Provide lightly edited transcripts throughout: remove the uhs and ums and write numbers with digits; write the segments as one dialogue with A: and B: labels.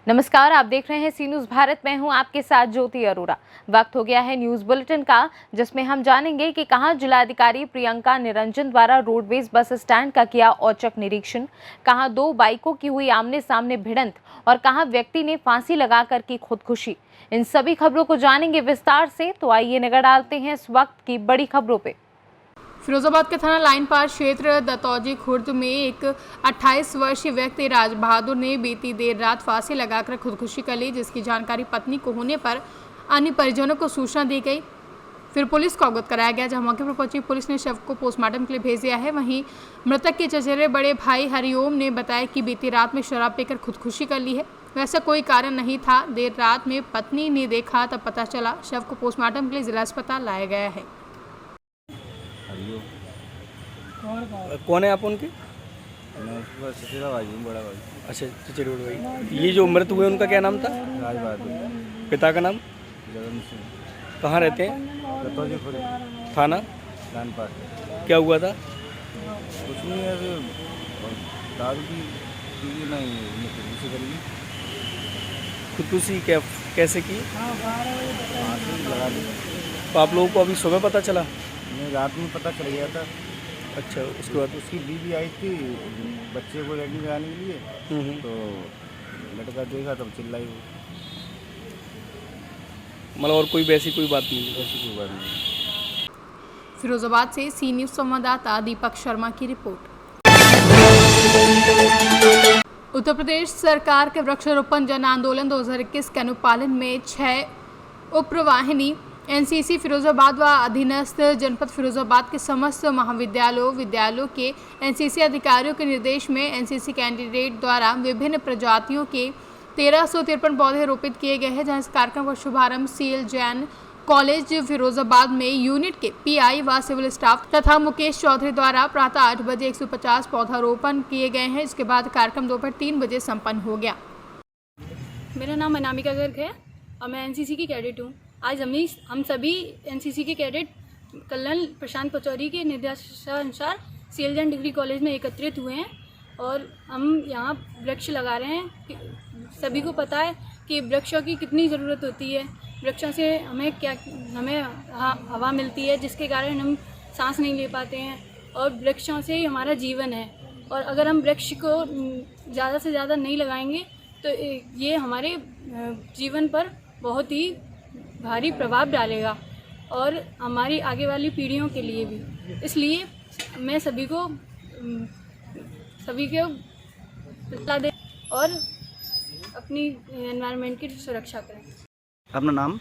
A: नमस्कार, आप देख रहे हैं सी न्यूज़ भारत। मैं हूं आपके साथ ज्योति अरोरा। वक्त हो गया है न्यूज़ बुलेटिन का, जिसमें हम जानेंगे कि कहां जिलाधिकारी प्रियंका निरंजन द्वारा रोडवेज बस स्टैंड का किया औचक निरीक्षण, कहां दो बाइकों की हुई आमने सामने भिड़ंत और कहां व्यक्ति ने फांसी लगाकर की खुदकुशी। इन सभी खबरों को जानेंगे विस्तार से, तो आइए नजर डालते हैं इस वक्त की बड़ी खबरों पे।
B: फिरोजाबाद के थाना लाइन पार क्षेत्र दतौजी खुर्द में एक 28 वर्षीय व्यक्ति राज बहादुर ने बीती देर रात फांसी लगाकर खुदकुशी कर ली, जिसकी जानकारी पत्नी को होने पर अन्य परिजनों को सूचना दी गई। फिर पुलिस को अवगत कराया गया, जहां मौके पर पहुंची पुलिस ने शव को पोस्टमार्टम के लिए भेज दिया है। वहीं मृतक के चचेरे बड़े भाई हरिओम ने बताया कि बीती रात में शराब पीकर खुदकुशी कर ली है। वैसा कोई कारण नहीं था। देर रात में पत्नी ने देखा तब पता चला। शव को पोस्टमार्टम के लिए जिला अस्पताल लाया गया है।
C: कौन है आप उनके?
D: चचेरा भाई, बड़ा भाई।
C: अच्छा, चचेरे बड़े भाई। ये जो मृत हुए उनका क्या नाम था?
D: राज बहादुर।
C: पिता का नाम?
D: जगन सिंह।
C: कहाँ रहते हैं?
D: दतौजी खुर्द,
C: थाना?
D: लाइन पार।
C: क्या हुआ था?
D: कुछ नहीं है, दारू की पीली नहीं खुदकुशी करेगी।
C: खुदकुशी कैसे की?
D: फांसी लगा ली।
C: तो आप लोगों को अभी सुबह पता चला?
D: नहीं, रात में पता चल गया था।
C: अच्छा, उसके बाद?
D: उसकी बीवी आई थी बच्चे को लेने जाने के लिए, तो लड़का देखा तब चिल्लाई वो।
C: मतलब और कोई वैसी कोई बात नहीं?
D: ऐसी कोई बात नहीं।
B: फिरोजाबाद से सी न्यूज़ संवाददाता दीपक शर्मा की रिपोर्ट। उत्तर प्रदेश सरकार के वृक्षारोपण जन आंदोलन 2021 के अनुपालन में 6 उपप्रवाहिनी एनसीसी फिरोजाबाद व अधीनस्थ जनपद फिरोजाबाद के समस्त विद्यालयों के एनसीसी अधिकारियों के निर्देश में एनसीसी कैंडिडेट द्वारा विभिन्न प्रजातियों के 1353 पौधे रोपित किए गए हैं, जहां इस कार्यक्रम का शुभारंभ सीएल जैन कॉलेज फिरोजाबाद में यूनिट के पीआई व सिविल स्टाफ तथा मुकेश चौधरी द्वारा प्रातः 8 बजे 150 पौधारोपण किए गए हैं। इसके बाद कार्यक्रम दोपहर 3 बजे संपन्न हो गया।
E: मेरा नाम अनामिका गर्ग है और मैं एनसीसी की कैडेट हूँ। आज हम सभी एनसीसी के कैडेट कर्नल प्रशांत पचौरी के निर्देशानुसार सीएल जैन डिग्री कॉलेज में एकत्रित हुए हैं और हम यहाँ वृक्ष लगा रहे हैं। सभी को पता है कि वृक्षों की कितनी ज़रूरत होती है। वृक्षों से हमें हवा मिलती है, जिसके कारण हम सांस नहीं ले पाते हैं, और वृक्षों से ही हमारा जीवन है। और अगर हम वृक्ष को ज़्यादा से ज़्यादा नहीं लगाएंगे तो ये हमारे जीवन पर बहुत ही भारी प्रभाव डालेगा और हमारी आगे वाली पीढ़ियों के लिए भी। इसलिए मैं सभी को सलाह दें और अपनी एनवायरनमेंट की सुरक्षा करें।
C: अपना नाम?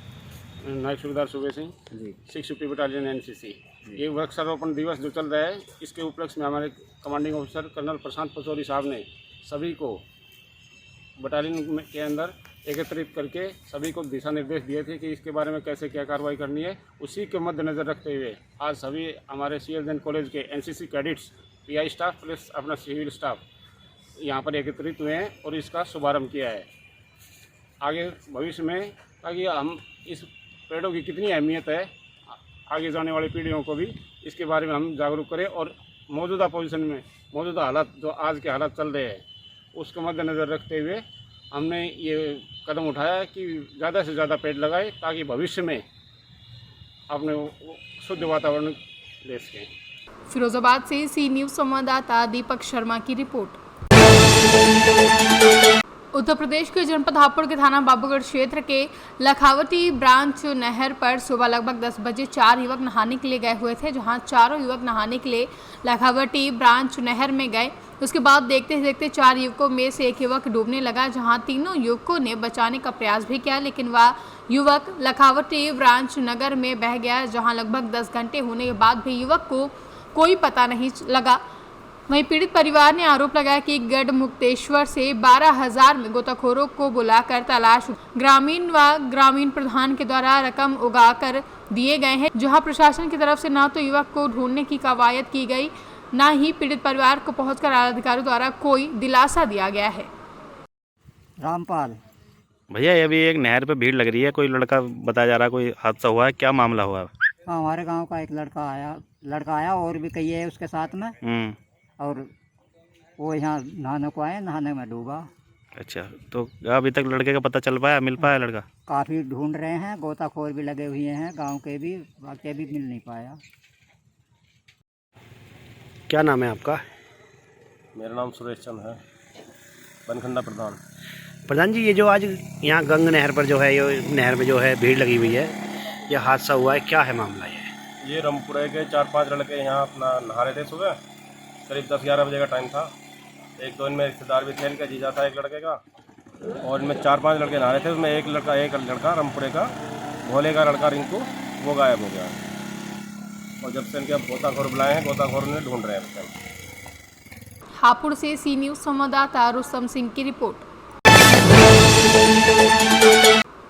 F: नायक सूबेदार सूबे सिंह जी, 650 बटालियन एनसीसी। ये वृक्षारोपण दिवस जो चल रहा है, इसके उपलक्ष्य में हमारे कमांडिंग ऑफिसर कर्नल प्रशांत पचौरी साहब ने सभी को बटालियन के अंदर एकत्रित करके सभी को दिशा निर्देश दिए थे कि इसके बारे में कैसे क्या कार्रवाई करनी है। उसी के मद्देनज़र रखते हुए आज सभी हमारे सीएल जैन कॉलेज के NCC cadets, pi staff plus अपना सिविल स्टाफ यहाँ पर एकत्रित हुए हैं और इसका शुभारंभ किया है। आगे भविष्य में ताकि हम इस पेड़ों की कितनी अहमियत है, आगे जाने वाली पीढ़ियों को भी इसके बारे में हम जागरूक करें और मौजूदा पोजीशन में मौजूदा हालात जो आज के हालात चल रहे हैं उसको मद्देनज़र रखते हुए हमने ये कदम उठाया है कि ज़्यादा से ज़्यादा पेड़ लगाए ताकि भविष्य में अपने शुद्ध वातावरण ले सकें।
B: फिरोजाबाद से सी न्यूज़ संवाददाता दीपक शर्मा की रिपोर्ट। उत्तर प्रदेश के जनपद हापुड़ के थाना बाबूगढ़ क्षेत्र के लखावटी ब्रांच नहर पर सुबह लगभग 10 बजे 4 युवक नहाने के लिए गए हुए थे, जहां चारों युवक नहाने के लिए लखावटी ब्रांच नहर में गए। उसके बाद देखते देखते 4 युवकों में से एक युवक डूबने लगा, जहां तीनों युवकों ने बचाने का प्रयास भी किया, लेकिन वह युवक लखावटी ब्रांच नगर में बह गया, जहाँ लगभग 10 घंटे होने के बाद भी युवक को कोई पता नहीं लगा। वहीं पीड़ित परिवार ने आरोप लगाया कि गढ़ मुक्तेश्वर से 12,000 में गोताखोरों को बुलाकर तलाश ग्रामीण प्रधान के द्वारा रकम उगाकर दिए गए हैं, जहां प्रशासन की तरफ से न तो युवक को ढूंढने की कवायद की गई, न ही पीड़ित परिवार को पहुंचकर अधिकारियों द्वारा कोई दिलासा दिया गया है।
G: रामपाल
H: भैया, अभी एक नहर पे भीड़ लग रही है, कोई लड़का बताया जा रहा है कोई हादसा हुआ है, क्या मामला हुआ है?
G: हमारे गांव का एक लड़का आया और भी कई है उसके साथ में, और वो यहाँ नहाने को आए, नहाने में डूबा।
H: अच्छा, तो अभी तक लड़के का पता चल पाया, मिल पाया लड़का?
G: काफ़ी ढूंढ रहे हैं, गोताखोर भी लगे हुए हैं गांव के भी, बाकी अभी मिल नहीं पाया।
H: क्या नाम है आपका?
F: मेरा नाम सुरेश चंद है, बनखंडा प्रधान।
H: प्रधान जी, ये जो आज यहाँ गंग नहर पर जो है, ये नहर में जो है भीड़ लगी हुई है, यह हादसा हुआ है, क्या है मामला ये?
F: ये रामपुरे के 4-5 लड़के यहाँ अपना नहा रहे थे सुबह, करीब 10-11 बजे का टाइम था। एक दो इनमें रिश्तेदार भी थे, इनका जीजा था एक लड़के का, और इनमें 4-5 लड़के नहा रहे थे। उसमें एक लड़का रामपुरे का भोले का लड़का रिंकू, वो गायब हो गया। और जब से इनके अब गोताखोर बुलाए हैं, गोताखोर ने ढूंढ रहे हैं।
B: हापुड़ से सी न्यूज़ संवाददाता रुस्तम सिंह की रिपोर्ट।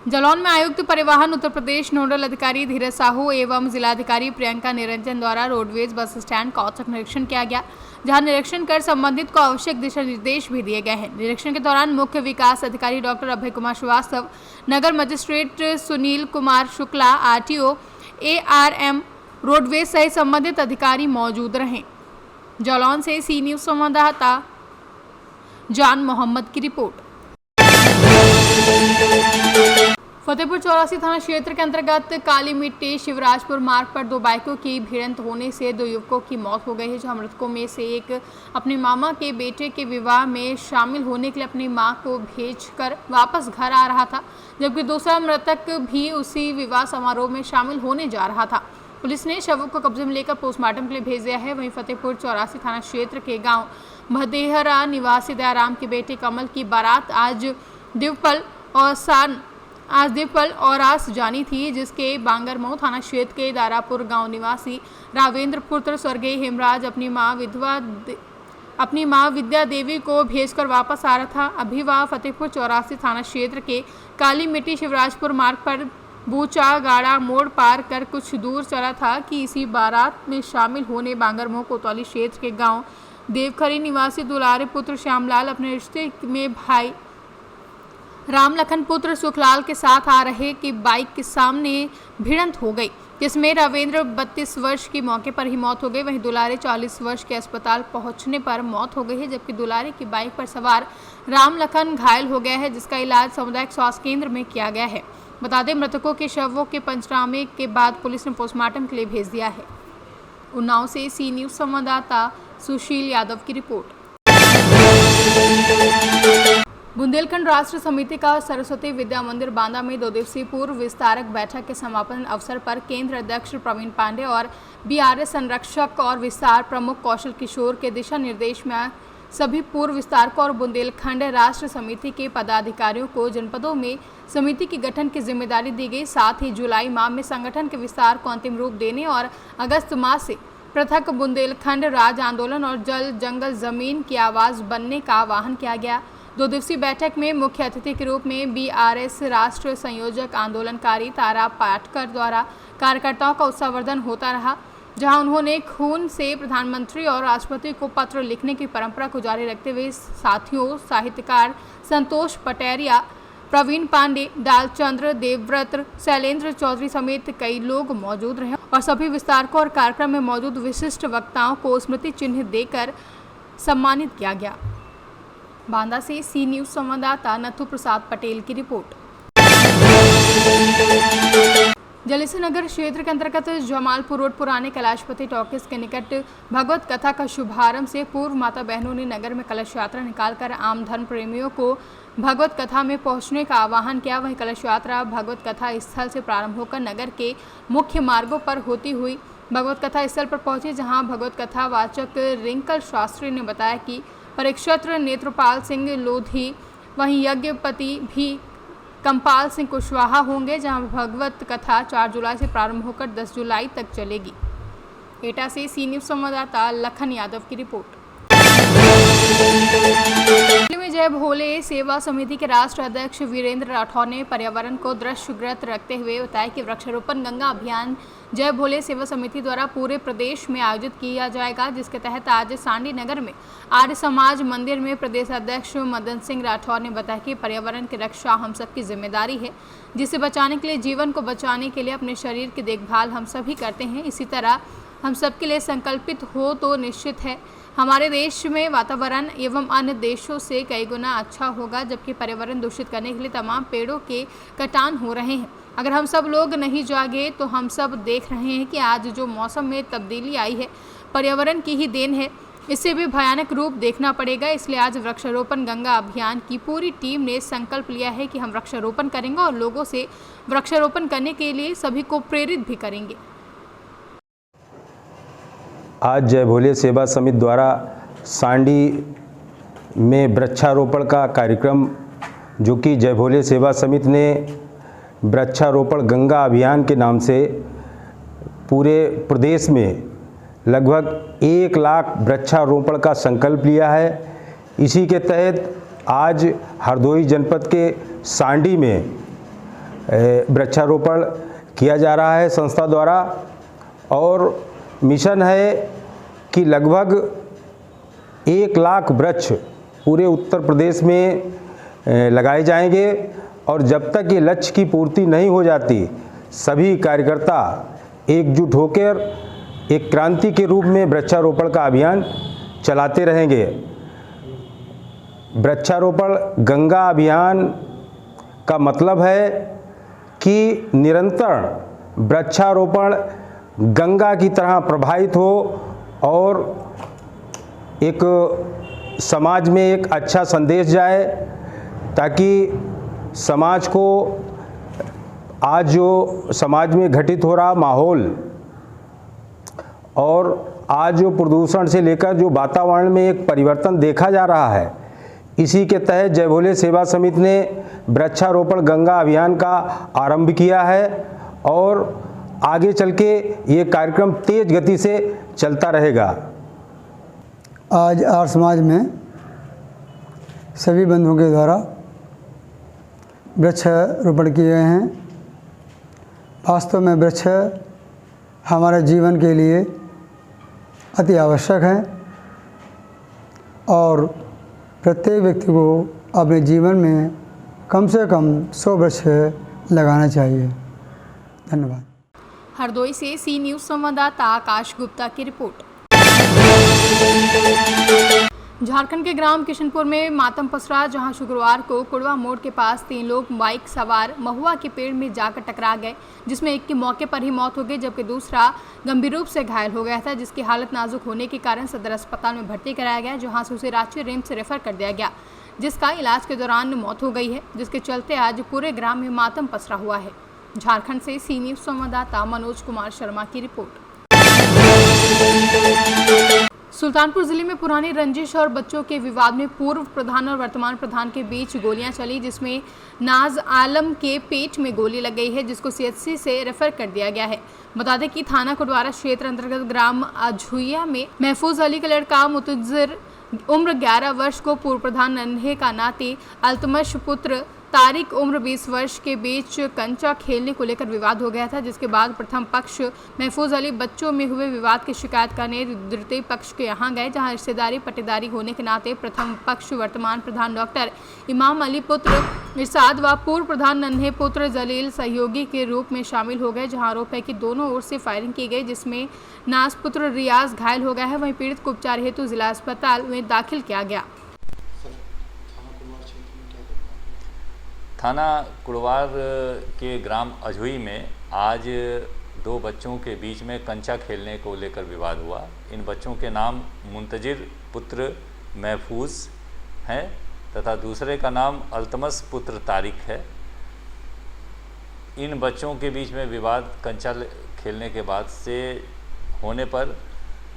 B: जालौन में आयुक्त परिवहन उत्तर प्रदेश नोडल अधिकारी धीरज साहू एवं जिलाधिकारी प्रियंका निरंजन द्वारा रोडवेज बस स्टैंड का औचक निरीक्षण किया गया, जहां निरीक्षण कर संबंधित को आवश्यक दिशा निर्देश भी दिए गए हैं। निरीक्षण के दौरान मुख्य विकास अधिकारी डॉक्टर अभय कुमार श्रीवास्तव, नगर magistrate Sunil Kumar Shukla, RTO, ARM roadways सहित संबंधित अधिकारी मौजूद रहे। जालौन से सी न्यूज़ संवाददाता जान मोहम्मद की रिपोर्ट। फतेहपुर चौरासी थाना क्षेत्र के अंतर्गत काली मिट्टी शिवराजपुर मार्ग पर दो बाइकों की भिड़ंत होने से दो युवकों की मौत हो गई है, जहां मृतकों में से एक अपने मामा के बेटे के विवाह में शामिल होने के लिए अपनी मां को भेजकर वापस घर आ रहा था, जबकि दूसरा मृतक भी उसी विवाह समारोह में शामिल होने जा रहा था। पुलिस ने शवों को कब्जे में लेकर पोस्टमार्टम के लिए भेज दिया है। वहीं फतेहपुर चौरासी थाना क्षेत्र के गाँव भदेहरा निवासी दयाराम के बेटे कमल की बारात आज दिवपल और आस जानी थी, जिसके बांगरमऊ थाना क्षेत्र के दारापुर गांव निवासी रावेंद्र पुत्र स्वर्गीय हेमराज अपनी मां विद्या देवी को भेजकर वापस आ रहा था। अभी वह फतेहपुर चौरासी थाना क्षेत्र के काली मिट्टी शिवराजपुर मार्ग पर बूचा गाड़ा मोड़ पार कर कुछ दूर चला था कि इसी बारात में शामिल होने बांगरमऊ कोतवाली क्षेत्र के गाँव देवखरी निवासी दुलारे पुत्र श्यामलाल अपने रिश्ते में भाई राम लखन पुत्र सुखलाल के साथ आ रहे कि बाइक के सामने भिड़ंत हो गई, जिसमें रविंद्र 32 वर्ष की मौके पर ही मौत हो गई। वहीं दुलारे 40 वर्ष के अस्पताल पहुंचने पर मौत हो गई है, जबकि दुलारे की बाइक पर सवार राम लखन घायल हो गया है, जिसका इलाज सामुदायिक स्वास्थ्य केंद्र में किया गया है। बता दें, मृतकों के शवों के पंचनामे के बाद पुलिस ने पोस्टमार्टम के लिए भेज दिया है। उन्नाव से सी न्यूज़ संवाददाता सुशील यादव की रिपोर्ट। बुंदेलखंड राष्ट्र समिति का सरस्वती विद्या मंदिर बांदा में 2 दिवसीय पूर्व विस्तारक बैठक के समापन अवसर पर केंद्र अध्यक्ष प्रवीण पांडे और BRS संरक्षक और विस्तार प्रमुख कौशल किशोर के दिशा निर्देश में सभी पूर्व विस्तारकों और बुंदेलखंड राष्ट्र समिति के पदाधिकारियों को जनपदों में समिति के गठन की जिम्मेदारी दी गई। साथ ही जुलाई माह में संगठन के विस्तार को अंतिम रूप देने और अगस्त माह से पृथक बुंदेलखंड राज आंदोलन और जल जंगल जमीन की आवाज बनने का आह्वान किया गया। 2 दिवसीय बैठक में मुख्य अतिथि के रूप में BRS राष्ट्रीय संयोजक आंदोलनकारी तारा पाटकर द्वारा कार्यकर्ताओं का उत्साहवर्धन होता रहा, जहां उन्होंने खून से प्रधानमंत्री और राष्ट्रपति को पत्र लिखने की परंपरा को जारी रखते हुए साथियों साहित्यकार संतोष पटेरिया, प्रवीण पांडे, डालचंद्र देवव्रत, शैलेंद्र चौधरी समेत कई लोग मौजूद रहे और सभी विस्तारकों और कार्यक्रम में मौजूद विशिष्ट वक्ताओं को स्मृति चिन्ह देकर सम्मानित किया गया। बांदा से सी न्यूज़ संवाददाता नथु प्रसाद पटेल की रिपोर्ट। जलेसर नगर क्षेत्र के अंतर्गत जमालपुर रोड पुराने कैलाशपति टॉकीज के निकट भगवत कथा का शुभारंभ से पूर्व माता बहनों ने नगर में कलश यात्रा निकालकर आम धर्म प्रेमियों को भगवत कथा में पहुंचने का आह्वान किया। वहीं कलश यात्रा भगवत कथा स्थल से प्रारंभ होकर नगर के मुख्य मार्गों पर होती हुई भगवत कथा स्थल पर पहुंची, जहां भगवत कथा वाचक रिंकल शास्त्री ने बताया कि परीक्षत्र नेत्रपाल सिंह लोधी, वहीं यज्ञपति भी कंपाल सिंह कुशवाहा होंगे, जहां भगवत कथा 4 जुलाई से प्रारंभ होकर 10 जुलाई तक चलेगी। एटा से सी न्यूज़ संवाददाता लखन यादव की रिपोर्ट। में जय भोले सेवा समिति के राष्ट्रीय अध्यक्ष वीरेंद्र राठौर ने पर्यावरण को दृष्टिगत रखते हुए बताया कि वृक्षारोपण गंगा अभियान जय भोले सेवा समिति द्वारा पूरे प्रदेश में आयोजित किया जाएगा, जिसके तहत आज सांडी नगर में आर्य समाज मंदिर में प्रदेश अध्यक्ष मदन सिंह राठौर ने बताया कि पर्यावरण की रक्षा हम सबकी जिम्मेदारी है, जिसे बचाने के लिए जीवन को बचाने के लिए अपने शरीर की देखभाल हम सभी करते हैं। इसी तरह हम सबके लिए संकल्पित हो तो निश्चित है हमारे देश में वातावरण एवं अन्य देशों से कई गुना अच्छा होगा, जबकि पर्यावरण दूषित करने के लिए तमाम पेड़ों के कटान हो रहे हैं। अगर हम सब लोग नहीं जागे तो हम सब देख रहे हैं कि आज जो मौसम में तब्दीली आई है पर्यावरण की ही देन है। इससे भी भयानक रूप देखना पड़ेगा। इसलिए आज वृक्षारोपण गंगा अभियान की पूरी टीम ने संकल्प लिया है कि हम वृक्षारोपण करेंगे और लोगों से वृक्षारोपण करने के लिए सभी को प्रेरित भी करेंगे।
I: आज जय भोले सेवा समिति द्वारा सांडी में वृक्षारोपण का कार्यक्रम, जो कि जय भोले सेवा समिति ने वृक्षारोपण गंगा अभियान के नाम से पूरे प्रदेश में लगभग 1 लाख वृक्षारोपण का संकल्प लिया है। इसी के तहत आज हरदोई जनपद के सांडी में वृक्षारोपण किया जा रहा है संस्था द्वारा, और मिशन है कि लगभग 1 लाख वृक्ष पूरे उत्तर प्रदेश में लगाए जाएंगे, और जब तक ये लक्ष्य की पूर्ति नहीं हो जाती सभी कार्यकर्ता एकजुट होकर एक क्रांति के रूप में वृक्षारोपण का अभियान चलाते रहेंगे। वृक्षारोपण गंगा अभियान का मतलब है कि निरंतर वृक्षारोपण गंगा की तरह प्रवाहित हो और एक समाज में एक अच्छा संदेश जाए, ताकि समाज को आज जो समाज में घटित हो रहा माहौल और आज जो प्रदूषण से लेकर जो वातावरण में एक परिवर्तन देखा जा रहा है, इसी के तहत जय भोले सेवा समिति ने वृक्षारोपण गंगा अभियान का आरंभ किया है, और आगे चल के ये कार्यक्रम तेज गति से चलता रहेगा।
J: आज आर्य समाज में सभी बंधुओं के द्वारा वृक्षारोपण किए गए हैं। वास्तव में वृक्ष हमारे जीवन के लिए अति आवश्यक है और प्रत्येक व्यक्ति को अपने जीवन में कम से कम 100 वृक्ष लगाना चाहिए। धन्यवाद।
B: हरदोई से सी न्यूज़ संवाददाता आकाश गुप्ता की रिपोर्ट। झारखंड के ग्राम किशनपुर में मातम पसरा, जहां शुक्रवार को कुड़वा मोड़ के पास 3 लोग बाइक सवार महुआ के पेड़ में जाकर टकरा गए, जिसमें एक की मौके पर ही मौत हो गई, जबकि दूसरा गंभीर रूप से घायल हो गया था, जिसकी हालत नाजुक होने के कारण सदर अस्पताल में भर्ती कराया गया, जहां से उसे रांची रिम्स रेफर कर दिया गया, जिसका इलाज के दौरान मौत हो गई है, जिसके चलते आज पूरे ग्राम में मातम पसरा हुआ है। झारखंड से सी न्यूज़ संवाददाता मनोज कुमार शर्मा की रिपोर्ट। सुल्तानपुर जिले में पुरानी रंजिश और बच्चों के विवाद में पूर्व प्रधान और वर्तमान प्रधान के बीच गोलियां चली, जिसमें नाज आलम के पेट में गोली लग गई है, जिसको सीएचसी से रेफर कर दिया गया है। बता दें कि थाना कुडवारा क्षेत्र अंतर्गत ग्राम अझुइया में महफूज अली का लड़का मुतजिर उम्र 11 वर्ष को पूर्व प्रधान नन्हे का नाती अल्तमश पुत्र तारिक उम्र 20 वर्ष के बीच कंचा खेलने को लेकर विवाद हो गया था, जिसके बाद प्रथम पक्ष महफूज अली बच्चों में हुए विवाद की शिकायत करने द्वितीय पक्ष के यहां गए, जहां रिश्तेदारी पट्टेदारी होने के नाते प्रथम पक्ष वर्तमान प्रधान डॉक्टर इमाम अली पुत्र इरशाद व पूर्व प्रधान नन्हे पुत्र जलील सहयोगी के रूप में शामिल हो गए, जहां आरोप है कि दोनों ओर से फायरिंग की गई, जिसमें नाज पुत्र रियाज घायल हो गया है। वहीं पीड़ित को उपचार हेतु जिला अस्पताल में दाखिल किया गया।
K: थाना कुड़वार के ग्राम अझुई में आज 2 बच्चों के बीच में कंचा खेलने को लेकर विवाद हुआ। इन बच्चों के नाम मुंतजिर पुत्र महफूज हैं तथा दूसरे का नाम अल्तमस पुत्र तारिक है। इन बच्चों के बीच में विवाद कंचा खेलने के बाद से होने पर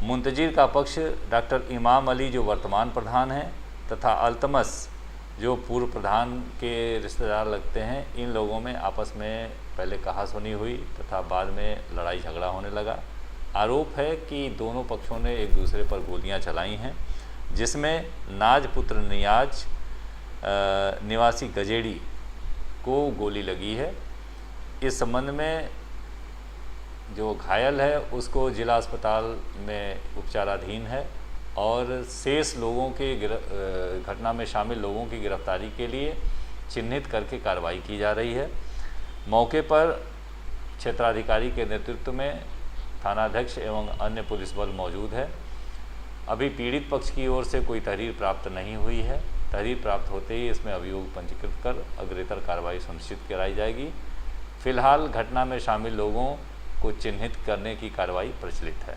K: मुंतजिर का पक्ष डॉक्टर इमाम अली जो वर्तमान प्रधान हैं तथा अल्तमस जो पूर्व प्रधान के रिश्तेदार लगते हैं, इन लोगों में आपस में पहले कहासुनी हुई तथा बाद में लड़ाई झगड़ा होने लगा। आरोप है कि दोनों पक्षों ने एक दूसरे पर गोलियां चलाई हैं, जिसमें नाज पुत्र नियाज निवासी गजेड़ी को गोली लगी है। इस संबंध में जो घायल है उसको जिला अस्पताल में उपचाराधीन है और शेष लोगों के घटना में शामिल लोगों की गिरफ्तारी के लिए चिन्हित करके कार्रवाई की जा रही है। मौके पर क्षेत्राधिकारी के नेतृत्व में थानाध्यक्ष एवं अन्य पुलिस बल मौजूद है। अभी पीड़ित पक्ष की ओर से कोई तहरीर प्राप्त नहीं हुई है। तहरीर प्राप्त होते ही इसमें अभियोग पंजीकृत कर अग्रेतर कार्रवाई सुनिश्चित कराई जाएगी। फिलहाल घटना में शामिल लोगों को चिन्हित करने की कार्रवाई प्रचलित है।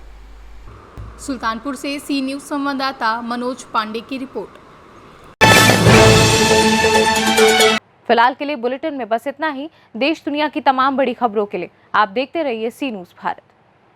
B: सुल्तानपुर से सी न्यूज़ संवाददाता मनोज पांडे की रिपोर्ट।
A: फिलहाल के लिए बुलेटिन में बस इतना ही। देश दुनिया की तमाम बड़ी खबरों के लिए आप देखते रहिए सी न्यूज़ भारत।